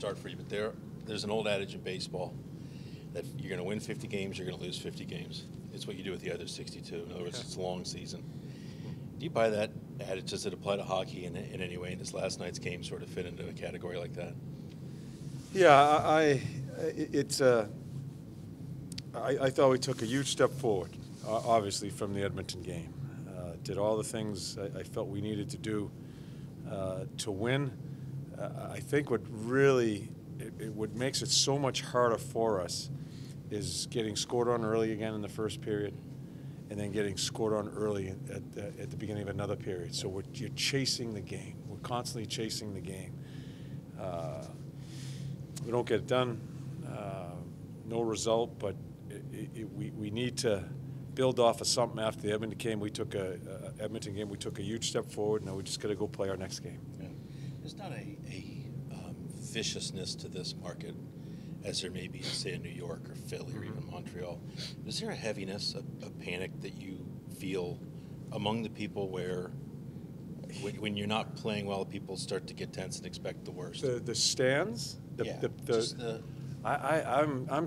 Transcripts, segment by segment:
start for you, but there's an old adage in baseball that you're going to win 50 games, you're going to lose 50 games. It's what you do with the other 62. In other words, it's a long season. Do you buy that adage? Does it apply to hockey in any way? And does last night's game sort of fit into a category like that? Yeah, I thought we took a huge step forward, obviously, from the Edmonton game. Did all the things I felt we needed to do to win. I think what really what makes it so much harder for us is getting scored on early again in the first period, and then getting scored on early at the beginning of another period. So you're chasing the game. We're constantly chasing the game. We don't get it done, no result, but we need to build off of something after the Edmonton game. We took a huge step forward. Now we just got to go play our next game. Yeah. There's not a viciousness to this market as there may be, say, in New York or Philly or even Montreal. Is there a heaviness, a panic that you feel among the people where when you're not playing well, people start to get tense and expect the worst? The stands? I'm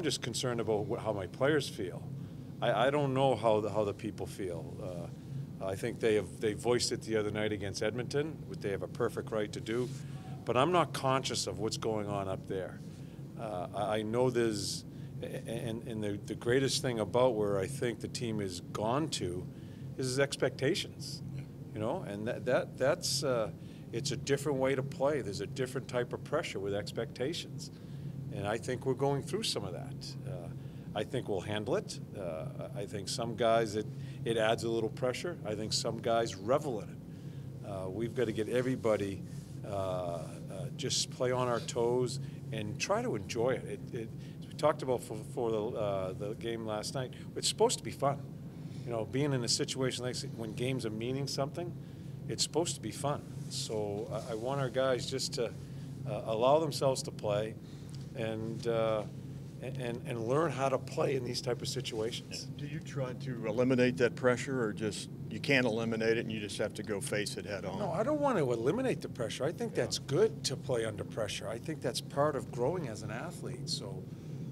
just concerned about how my players feel. I don't know how the people feel. I think they voiced it the other night against Edmonton, which they have a perfect right to do. But I'm not conscious of what's going on up there. I know there's, and the greatest thing about where I think the team has gone to is expectations. You know, and that's it's a different way to play. There's a different type of pressure with expectations, and I think we're going through some of that. I think we'll handle it. I think some guys it adds a little pressure. I think some guys revel in it. We've got to get everybody just play on our toes and try to enjoy it. As we talked about for the game last night, it's supposed to be fun. You know, being in a situation like when games are meaning something, it's supposed to be fun. So I want our guys just to allow themselves to play and learn how to play in these type of situations. Do you try to eliminate that pressure, or just you can't eliminate it and you just have to go face it head on? No, I don't want to eliminate the pressure. I think that's good to play under pressure. I think that's part of growing as an athlete. So,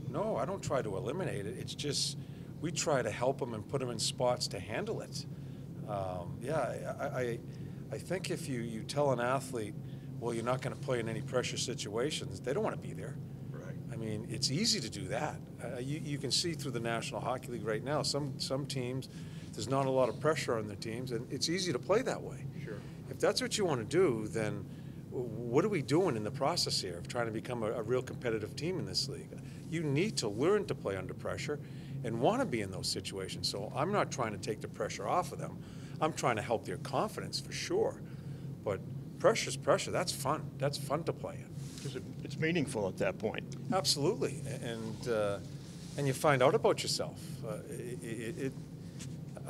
no, I don't try to eliminate it. It's just we try to help them and put them in spots to handle it. I think if you tell an athlete, well, you're not going to play in any pressure situations, they don't want to be there. Right. I mean, it's easy to do that. You can see through the National Hockey League right now, some teams, there's not a lot of pressure on their teams, and it's easy to play that way. Sure. If that's what you want to do, then what are we doing in the process here of trying to become a real competitive team in this league? You need to learn to play under pressure and want to be in those situations. So I'm not trying to take the pressure off of them. I'm trying to help their confidence for sure. But pressure's pressure. That's fun. That's fun to play in. Because it's meaningful at that point. Absolutely. And you find out about yourself.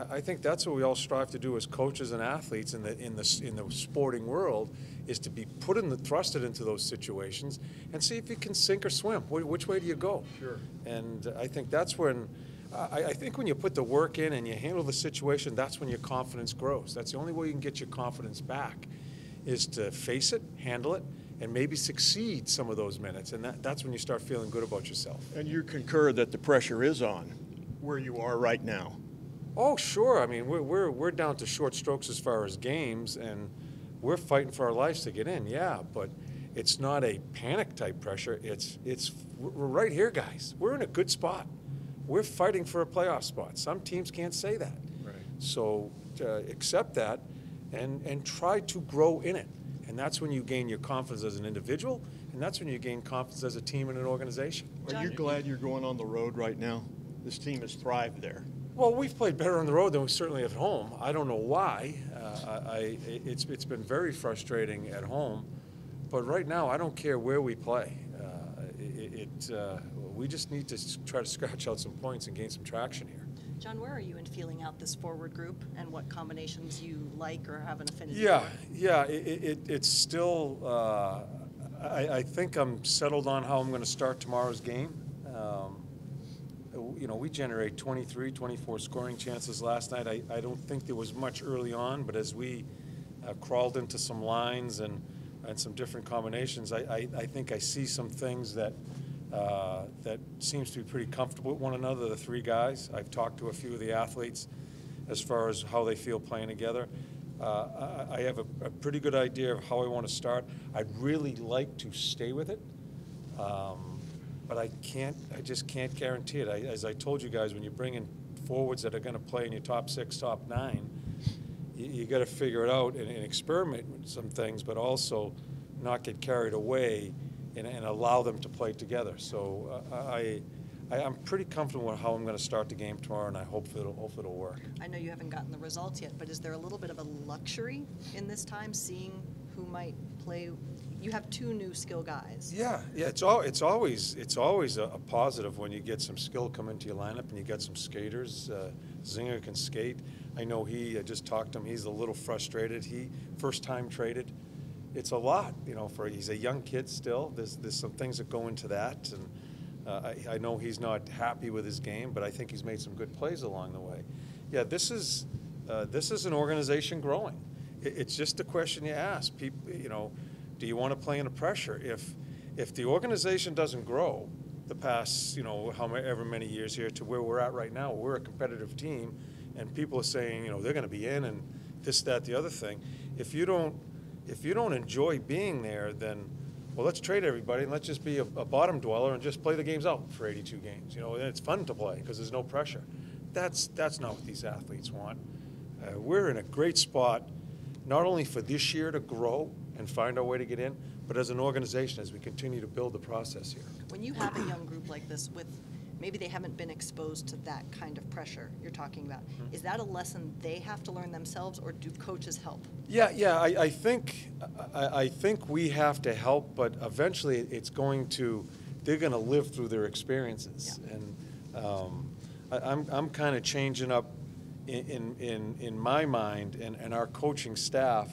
I think that's what we all strive to do as coaches and athletes in the sporting world, is to be thrusted into those situations and see if you can sink or swim. Which way do you go? Sure. And I think that's when I think when you put the work in and you handle the situation, that's when your confidence grows. That's the only way you can get your confidence back, is to face it, handle it, and maybe succeed some of those minutes. And that's when you start feeling good about yourself. And you concur that the pressure is on where you are right now? Oh, sure. I mean, we're down to short strokes as far as games, and we're fighting for our lives to get in. Yeah, but it's not a panic type pressure. We're right here, guys. We're in a good spot. We're fighting for a playoff spot. Some teams can't say that. Right. So accept that and try to grow in it. And that's when you gain your confidence as an individual, and that's when you gain confidence as a team and an organization. Are you glad you're going on the road right now? This team has thrived there. Well, we've played better on the road than we certainly have at home. I don't know why. It's been very frustrating at home, but right now I don't care where we play. We just need to try to scratch out some points and gain some traction here. John, where are you in feeling out this forward group and what combinations you like or have an affinity for? Yeah, it's still. I think I'm settled on how I'm going to start tomorrow's game. You know, we generate 23, 24 scoring chances last night. I don't think there was much early on, but as we crawled into some lines and and some different combinations, I think I see some things that that seems to be pretty comfortable with one another, the three guys. I've talked to a few of the athletes as far as how they feel playing together. I have a pretty good idea of how I want to start. I'd really like to stay with it, but I just can't guarantee it. As I told you guys, when you bring in forwards that are going to play in your top 6, top 9, you got to figure it out and experiment with some things, but also not get carried away and allow them to play together. So I'm pretty comfortable with how I'm going to start the game tomorrow, and I hope it'll work. I know you haven't gotten the results yet, but is there a little bit of a luxury in this time, seeing who might play? You have 2 new skill guys. Yeah. It's always a positive when you get some skill come into your lineup and you get some skaters. Zinger can skate. I know I just talked to him. He's a little frustrated. He first time traded. It's a lot, he's a young kid still. There's some things that go into that, and I know he's not happy with his game, but I think he's made some good plays along the way. Yeah, this is an organization growing. It's just a question you ask people. Do you want to play under pressure? If the organization doesn't grow, the past however many years here to where we're at right now, we're a competitive team, and people are saying they're going to be in and this, that, the other thing. If you don't enjoy being there, then, well, let's trade everybody and let's just be a bottom dweller and just play the games out for 82 games. And it's fun to play because there's no pressure. That's not what these athletes want. We're in a great spot, not only for this year to grow and find our way to get in, but as an organization as we continue to build the process here. When you have a young group like this with maybe they haven't been exposed to that kind of pressure you're talking about, is that a lesson they have to learn themselves, or do coaches help? Yeah. I think we have to help, but eventually they're going to live through their experiences. Yeah. And I'm kind of changing up in my mind and our coaching staff.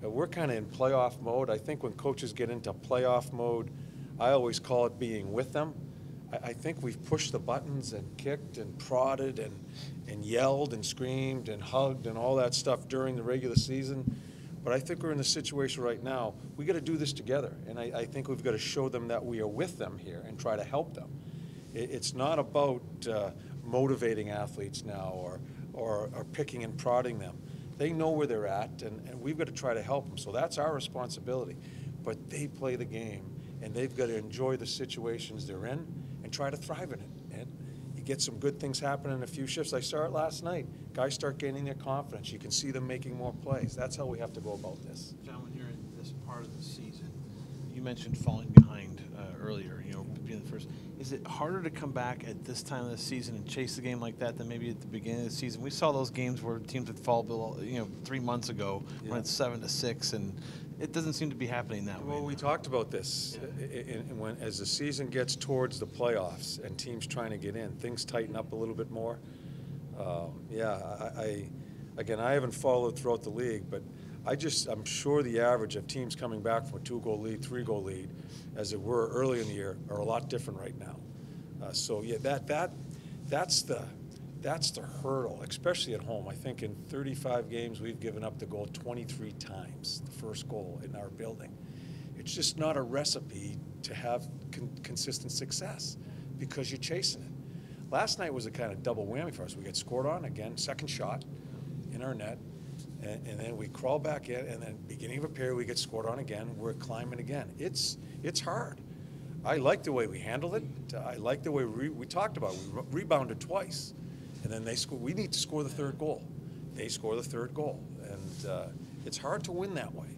We're kind of in playoff mode. I think when coaches get into playoff mode, I always call it being with them. I think we've pushed the buttons and kicked and prodded and yelled and screamed and hugged and all that stuff during the regular season. But I think we're in a situation right now, we got to do this together. And I think we've got to show them that we are with them here and try to help them. It's not about motivating athletes now or picking and prodding them. They know where they're at, and we've got to try to help them. So that's our responsibility. But they play the game, and they've got to enjoy the situations they're in and try to thrive in it. And you get some good things happening in a few shifts. I saw it last night. Guys start gaining their confidence. You can see them making more plays. That's how we have to go about this. John, when you're in this part of the season, you mentioned falling behind earlier, being the first. Is it harder to come back at this time of the season and chase the game like that than maybe at the beginning of the season? We saw those games where teams would fall below, 3 months ago when it's 7-6, and it doesn't seem to be happening that way. Well, we talked about this. As the season gets towards the playoffs and teams trying to get in, things tighten up a little bit more. I haven't followed throughout the league, but I'm sure the average of teams coming back from a 2-goal lead, 3-goal lead, as it were early in the year, are a lot different right now. That's the hurdle, especially at home. I think in 35 games we've given up the goal 23 times, the first goal in our building. It's just not a recipe to have consistent success because you're chasing it. Last night was a kind of double whammy for us. We get scored on again, second shot in our net, and then we crawl back in, and then beginning of a period we get scored on again. We're climbing again. It's hard. I like the way we handled it. I like the way we talked about it. We rebounded twice, and then they score. We need to score the third goal. They score the third goal, and it's hard to win that way.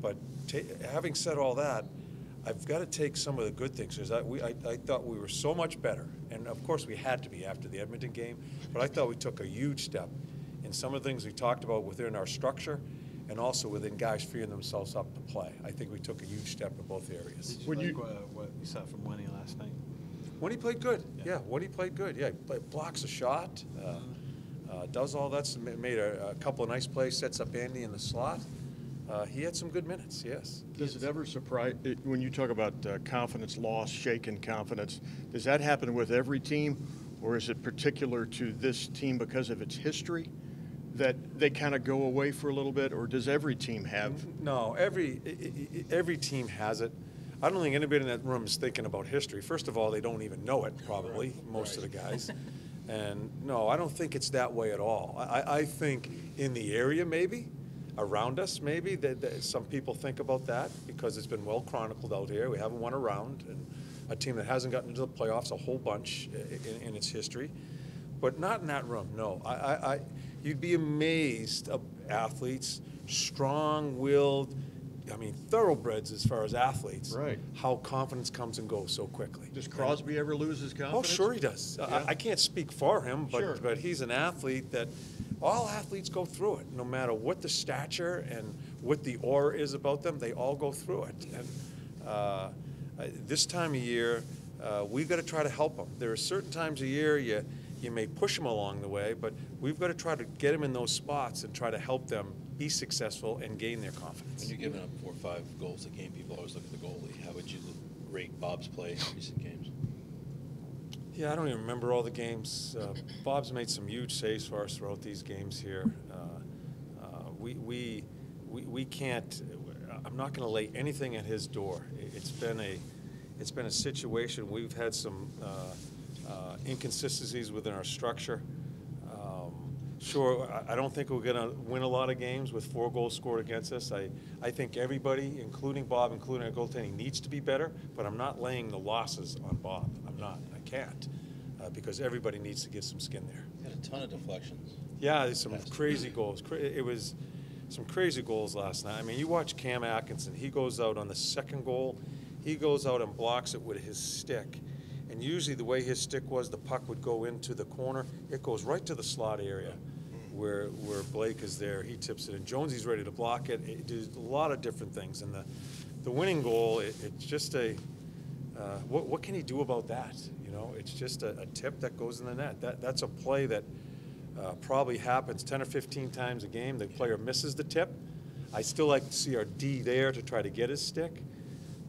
But having said all that, I've got to take some of the good things. I thought we were so much better, and of course we had to be after the Edmonton game, but I thought we took a huge step in some of the things we talked about within our structure and also within guys freeing themselves up to play. I think we took a huge step in both areas. Did you like what you saw from Winnie last night? Winnie played good. Yeah, Winnie played good. Yeah, blocks a shot, does all that. Made a couple of nice plays, sets up Andy in the slot. He had some good minutes, yes. Does it ever surprise, when you talk about confidence loss, shaken confidence, does that happen with every team, or is it particular to this team because of its history that they kind of go away for a little bit, or does every team have? No, every team has it. I don't think anybody in that room is thinking about history. First of all, they don't even know it, probably, most of the guys. And no, I don't think it's that way at all. I think in the area, maybe, around us, maybe, that some people think about that because it's been well chronicled out here. We haven't won a round, and a team that hasn't gotten into the playoffs a whole bunch in its history. But not in that room, no. You'd be amazed of athletes, strong-willed, I mean, thoroughbreds as far as athletes. Right. How confidence comes and goes so quickly. Does Crosby ever lose his confidence? Oh, sure he does. Yeah. I can't speak for him, Sure. but he's an athlete that all athletes go through it. No matter what the stature and what the aura is about them, they all go through it. And this time of year, we've got to try to help them. There are certain times a year you may push them along the way, but we've got to try to get them in those spots and try to help them be successful and gain their confidence. When you're giving up 4 or 5 goals a game, people always look at the goalie. How would you rate Bob's play in recent games? Yeah, I don't even remember all the games. Bob's made some huge saves for us throughout these games here. We can't. I'm not going to lay anything at his door. It's been a situation. We've had some inconsistencies within our structure. Sure, I don't think we're going to win a lot of games with 4 goals scored against us. I think everybody, including Bob, including our goaltending, needs to be better, but I'm not laying the losses on Bob. I'm not. I can't, because everybody needs to get some skin there. Had a ton of deflections. Yeah, there's some crazy goals. It was some crazy goals last night. I mean, you watch Cam Atkinson. He goes out on the second goal. He goes out and blocks it with his stick. And usually the way his stick was, the puck would go into the corner. It goes right to the slot area where Blake is there. He tips it, and Jonesy's ready to block it. It does a lot of different things. And the winning goal, it's just a what can he do about that? You know, it's just a tip that goes in the net. That's a play that probably happens 10 or 15 times a game. The player misses the tip. I still like to see our D there to try to get his stick.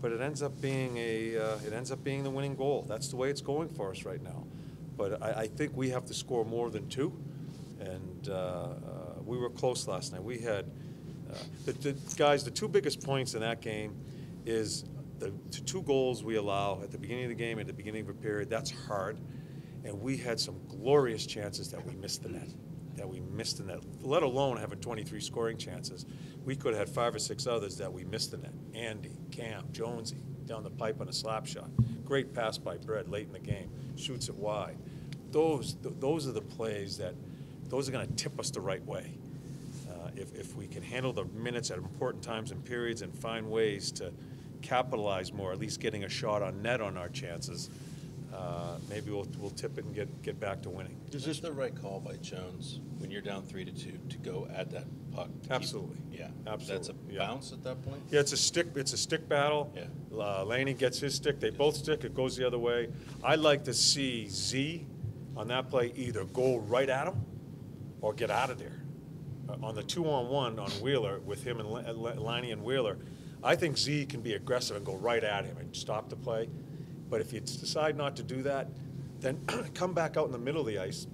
But it ends up being the winning goal. That's the way it's going for us right now. But I think we have to score more than 2, and we were close last night. We had the 2 biggest points in that game is the 2 goals we allow at the beginning of the game and at the beginning of a period. That's hard, and we had some glorious chances that we missed the net. Let alone having 23 scoring chances. We could have had 5 or 6 others that we missed the net. Andy, Cam, Jonesy, down the pipe on a slap shot. Great pass by Brett late in the game. Shoots it wide. Those are the plays those are going to tip us the right way. If we can handle the minutes at important times and periods and find ways to capitalize more, at least getting a shot on net on our chances, maybe we'll tip it and get back to winning. Is this the right call by Jones when you're down 3-2 to go at that puck? Absolutely. Yeah. Absolutely. That's a bounce at that point? Yeah, it's a stick battle. Yeah. Laney gets his stick. They both stick. It goes the other way. I'd like to see Z on that play either go right at him or get out of there. On the 2-on-1 on Wheeler with him and Laney and Wheeler, I think Z can be aggressive and go right at him and stop the play. But if you decide not to do that, then come back out in the middle of the ice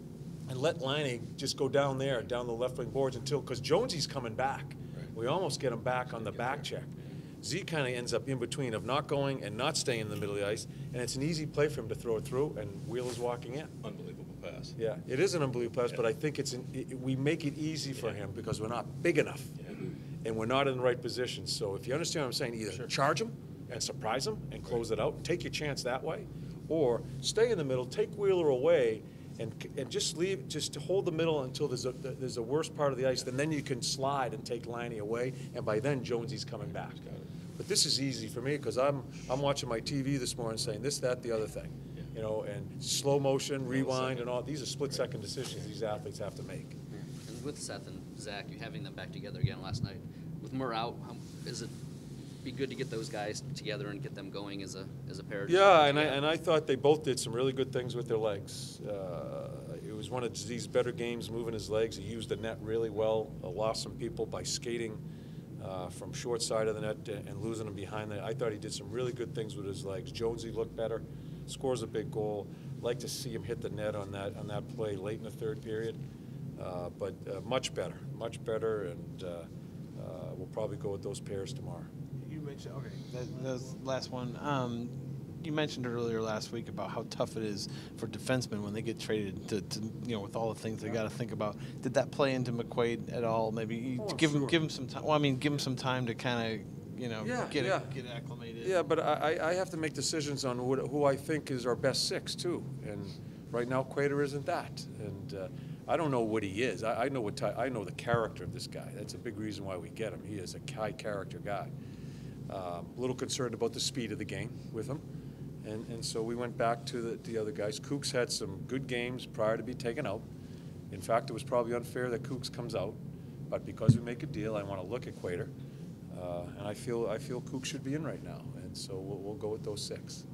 and let Laney just go down there, down the left wing boards because Jonesy's coming back. Right. We almost get him back on the back check. Z kind of ends up in between of not going and not staying in the middle of the ice, and it's an easy play for him to throw it through, and Wheeler's walking in. Unbelievable pass. Yeah, it is an unbelievable pass, but I think we make it easy for him because we're not big enough, and we're not in the right position. So if you understand what I'm saying, either charge him and surprise them and close it out and take your chance that way, or stay in the middle, take Wheeler away, and just to hold the middle until there's a worse part of the ice, and then you can slide and take Laney away, and by then Jonesy's coming back. But this is easy for me because I'm watching my TV this morning saying this, that, the other thing, you know, and slow motion, rewind, and all. These are split-second decisions these athletes have to make. And with Seth and Zach, you having them back together again last night, with Murr out, is it be good to get those guys together and get them going as a pair? Yeah, and I thought they both did some really good things with their legs. It was one of these better games moving his legs. He used the net really well, lost some people by skating from short side of the net and losing them behind the net. I thought he did some really good things with his legs. Jonesy looked better, scores a big goal. Like to see him hit the net on that play late in the third period. But much better, and we'll probably go with those pairs tomorrow. You mentioned, okay, that's the last one. You mentioned earlier last week about how tough it is for defensemen when they get traded to with all the things they got to think about. Did that play into McQuaid at all? Maybe give him some time. Well, I mean, give him some time to kind of get acclimated. Yeah, but I have to make decisions on who I think is our best six too, and right now Quater isn't that, and I don't know what he is. I know I know the character of this guy. That's a big reason why we get him. He is a high character guy. A little concerned about the speed of the game with him. And so we went back to the other guys. Kooks had some good games prior to be taken out. In fact, it was probably unfair that Kooks comes out, but because we make a deal, I want to look at Quater, and I feel Kooks should be in right now, and so we'll go with those 6.